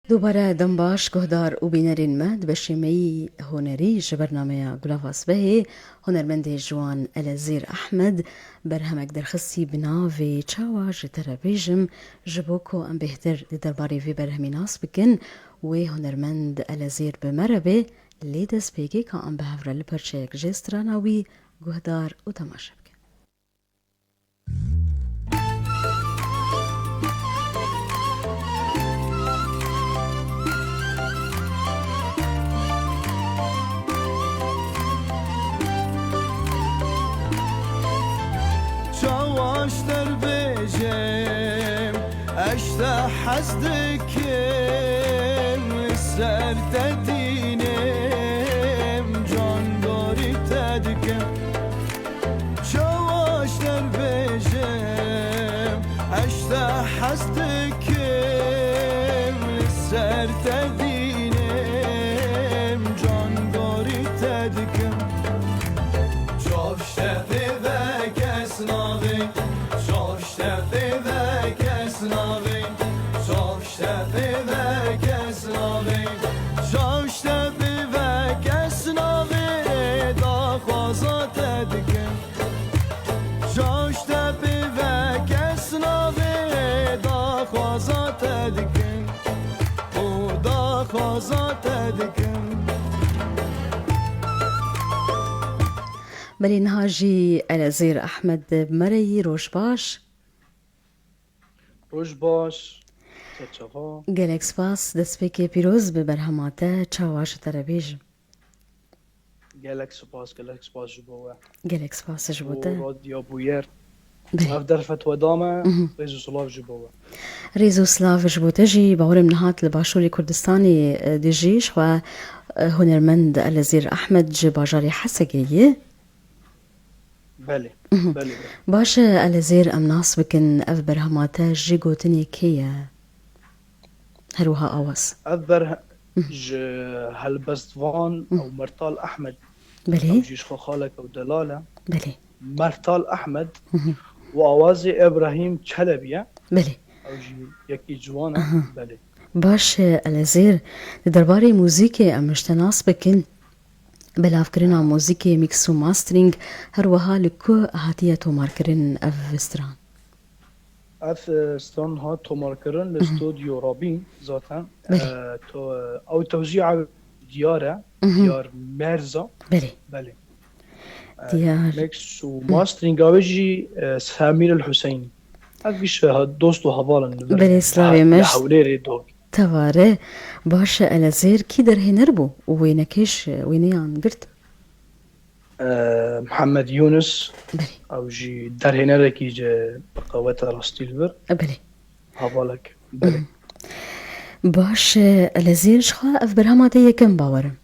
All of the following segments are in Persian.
دوباره دنباش گهدار و بینرین مد بشیمی هنری جبرنامه گلاواس به هنرمند جوان الازیر احمد برهمک درخصی بناوی چاوا جتر بیجم جبوکو ام بهتر درباره وی برهمیناس بکن و هنرمند الازیر بمربه لیدس پیگی که ام بهفره لپرچه جستراناوی گهدار و تماشا بکن. چاواش در بیجم اشتا حزدکم سر تدینم جانداری تدکم چاواش در بیجم اشتا حزدکم سر تدینم جانداری تدکم جافشته بلی نهاجی الازیر احمد بمری روش باش روش باش تچاوا گلکس باس دست پیکی پیروز به برهماته چاواش ترابیج گلکس باس جبوه گلکس باس و جبوته رادیو بویر بله هف درفت ودامه ريزو سلاف جبوه ریزو سلاف جبوته جی باورم نهات لباشوری کردستانی دیجیش و هنرمند الازیر احمد جی باجاری حسگیه بله بله باشه الازیر ام ناس بکن اف برهماته جی گوتنی کیه هروها آواز أذبر هالبستفان أو مرتال أحمد أو بله جيش خالك أو دلالة بله مرتال أحمد وأوازي إبراهيم شلبية بله أو جي يكي جوانا بله باشه الازیر درباره موزیک ام مشتناس بکن بلاف کرنا موزیک میکس و ماسترینگ هر وها لکو هاتیه تومار کرن اف استران أث ستون ها توماركرن الاستوديو رابين ذاتا بله تو أو توزيع ديار ميرزا بله بله دیار ميكس وماسترينج أوجي سمير الحسيني هذيش دوستو هفالا بله سلاوی مشت لحوليري دوغ تباره باشه الازیر کی در هنر بو وینکش وینیان گرت محمد يونس بله أو جي در هنا كي جا بقوات راستيلفر بله هفالك بله باشه الازیر شخوا اف برهماته یکم باورم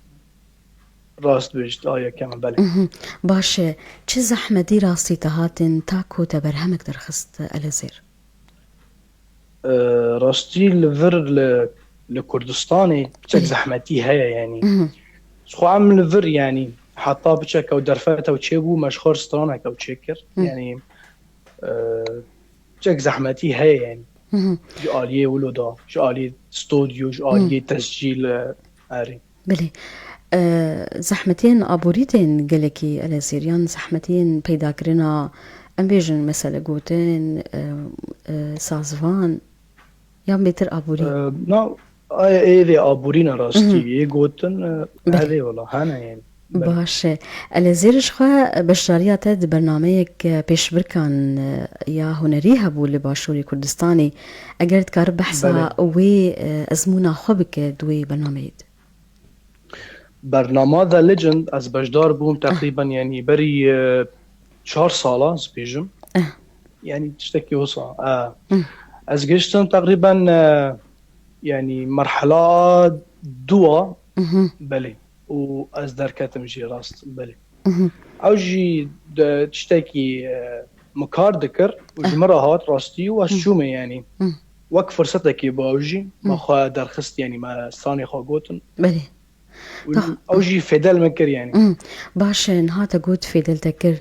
راست بجد كمان بله باشه چه زحمتی راستی تهاتن تاکو تبرهمک درخست الازیر راستيلفر لكردستاني بشك زحمتي هيا يعني شخو عم الفر يعني حطاه بشك أو درفات أو تشيبو مشخور سترانك أو تشيكر يعني بشك زحمتي هيا يعني جو آلية ولودا جو آلية استوديو جو آلية تسجيل آري بله زحمتين آبوریتین گلکی الازیریان زحمتين پیدا کرنا ام بیجن مثلا گوتن سازوان یا بیتر آبوری نو ايه آبورينا راستي يقوتن بله هذه والله هانا يعني بله باشه الازیرش خواه بشاریات د برنامه پیش برکان یا هنری هبو لباشوری کردستانی اگر تکار بحثا بله وی ازمونا خوبک دوی برنامه برنامه ذا ليجند از بجدار بوم تقريبا يعني بري 4 سالة سبيجم اه يعني تشتكي وصا اه از قشتم تقريبا يعني مرحلة دوا اه بله وأز دركتم جي راست بله اه أو جي تشتكي مكار ذكر وجي مرة هات راستي وشومي يعني اه وك فرصتك يباوجي ما خا درخست يعني ما ثاني خا قوتن بله طه أو جي فدال مكر يعني باشه نهاتا قوت في دلتكر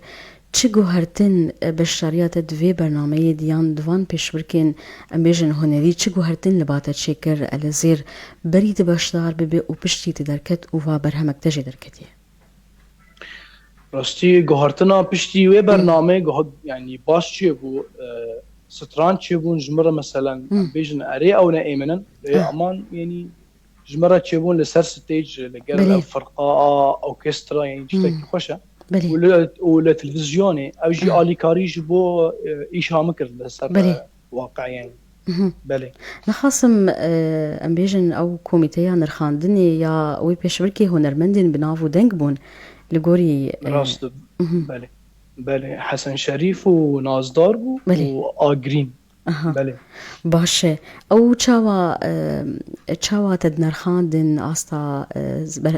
چه گوهرتن بشریات دوی برنامه دیان دوان پیش برکن امیجن هنری چه گوهرتن لباتا چکر الازیر برید باشدار ببه و پشتی درکت و برهمک تجی درکتیه راستی گوهرتنا پشتی و برنامه يعني باش چیه بو ستران چیه بون جمره مثلا بیجن اری او نه ایمنن امان يعني جمره چیه بون لسر ستيج لقرر فرقاء اوكسترا يعني تشتكي خوشه ولا تلفزيوني او جي الي كاريج بو ايش هامكر لسر واقع يعني بله نخاصم ام بيجن او كوميتيا نرخاندني يا وي بيشبركي هنرمندين بنافو دنگ بون لغوري راست بله بله حسن شريف ونازدار بو واغرين بله باشه او چاوا تد نرخاندن استا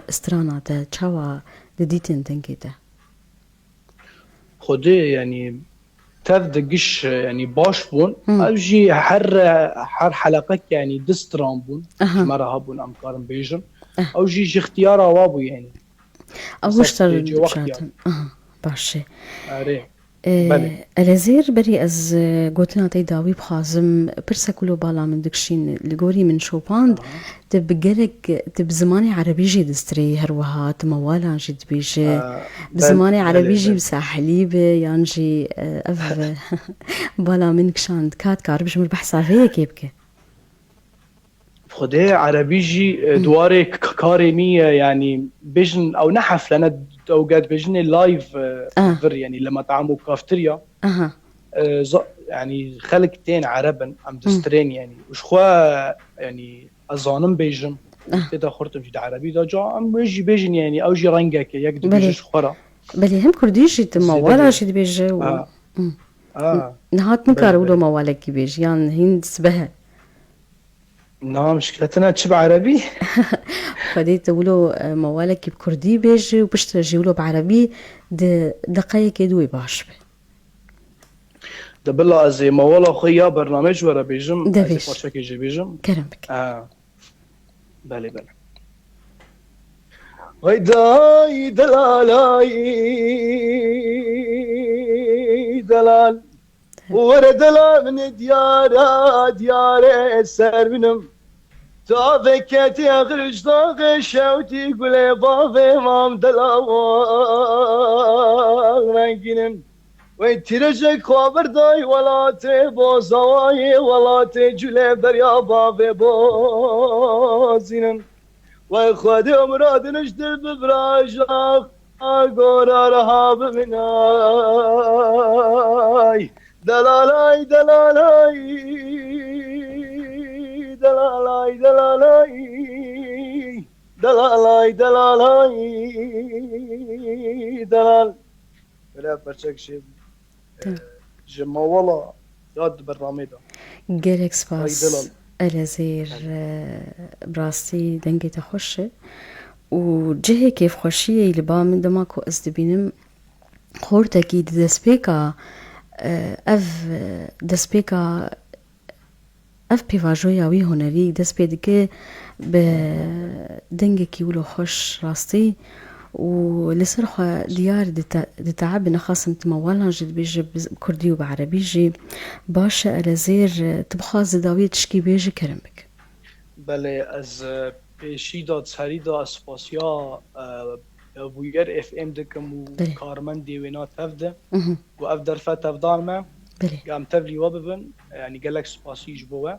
استرانات چاوا دديتن دنگيته خودي يعني تفدقش يعني باش بون او جي حر حلقك يعني دستران بون مرة هابون امكارن بيجن او جي اختيارا وابو يعني او اشتر بشاتن باشه الازير بري از قوتنا تي داوي بخازم برسا كلو بالا من دكشين لغوري من شوباند تبقلك تبزماني عربي جي دستري هروها تموالا جي بيجي بزماني عربي جي بساحلي يانجي اف بالا من كشاند كات كارب جمر بحسا فيا كيبكي خدي عربي جي دواري كاريمية يعني بيجن او نحف لنا اوقات بيجن لايف فر يعني لما تعملوا كافتريا يعني خلقتين عربا عم دسترين يعني وشخوا يعني اظانم بيجن كده خرطم جد عربي دا جا عم يجي بيجن يعني او جي رنگك يقدر بيجي خورا بلي هم كرديجي تموالا شي بيجي نهات مكارولو موالك بيجي يعني هند سبها نعم مشكلتنا تشب عربي فديت ولو موالك بكردي بيجي وبشتري ولو بعربي دقايق يدوي باش ده بالله زي موالا خويا برنامج ورا بيجم زي فرشك يجي بيجم كرمك بله بله ويداي دلالاي دلال وردلا من ديار سر منم تا فكتي اخرج طاق شوتي قولي بابي مام دلاوان رنگينم ويترجك خبر داي ولا تبوزاي ولا تجلي بريا بابي بوزينم وخدي مراد نشتر ببراجاق اقورا رهاب مناي دلالاي دلالاي دلالاي دلالاي دلالاي دلالاي دلال بلا برشك شي جمع والله ياد برنامج ده جالك سباس الازير براستي دنگي تخشه وجهه كيف خشيه اللي با من دماكو ازدبينم خورتكي دسبيكا دسبيكا بيفاجويا وي هنري دسبيدكي بدنگكي ولو خوش راستي ولسرخة ديار دي تعب خاصم تموالا جد بيجي بكردي وبعربي جي باشا الازير تبخى زداوية تشكي بيجي كرمك بله از پیشی داد سری دا اسپاسیا ویگر اف ام دکم و کارمن دیوینات هفده و اف درفت هفدان ما قام تبلي وببن يعني قال لك سباسي جبوه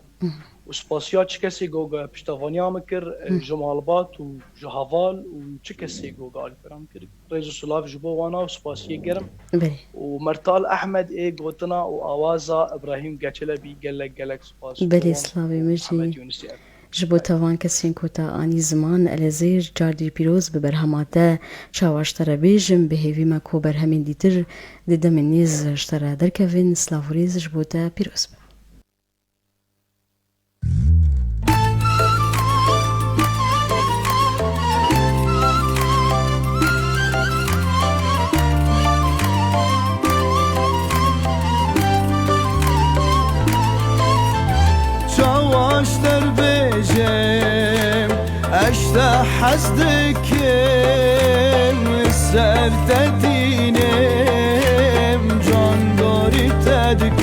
وسباسيات شكسي جوجا بشتغانيا مكر جمالبات وجهافال وشكسي جوجا الفرام كر رئيس السلاف جبوانا وسباسي جرم ومرتال احمد اي قوتنا واوازا ابراهيم قاتلبي قال لك سباسي بلي سلافي مجي جبو توان کسین کوتا آنی زمان الازیر جاردی پیروز به برهماته شاواشتره بیجم به هیوی مکو برهمین دیتر دیده من نیز اشتره درکوین سلاوریز جبو تا پیروز به شاواشتر بيجم اشتا حسدك السر تديني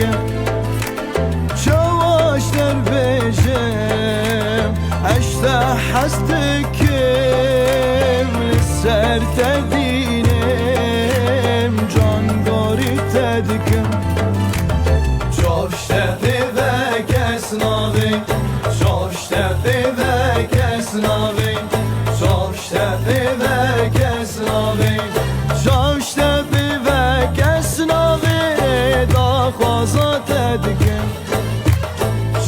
دکم چاواش در بیجم اشته حستکم لسر تدینم جانگاری تدکم چاشته دیوه کس ناوی چاشته دیوه کس ناوی چاشته دیوه کس ناوی چاشته دیوه کس ناوی دا خوازا تدکم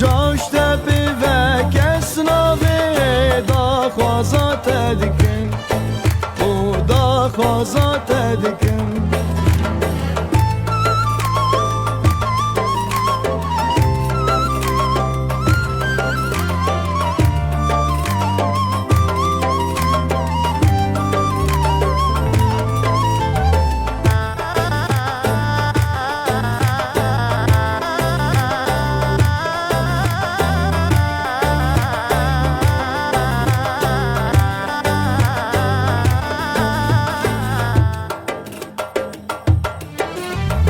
چاشته دیوه کس ناوی دا خوازا تدکم او دا خوازا تدکم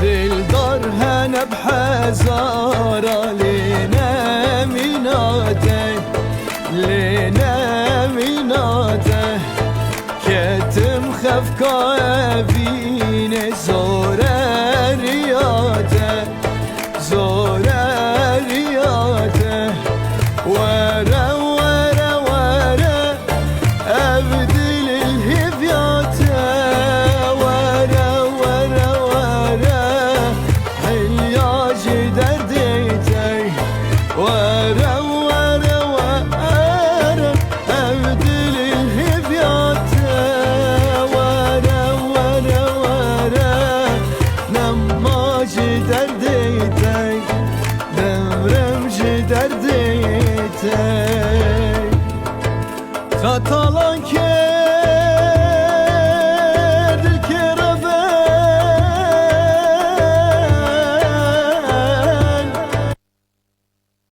دلدار هنب حزارا لینا میناته کتم خفکا اوین زوراریاته ورا ورا ورا ابدل الهبياته ورا ورا ورا حلياج درديتي ورا ورا ورا ابدل الهبياته ورا ورا ورا نماج درديتي درديتي تطالان که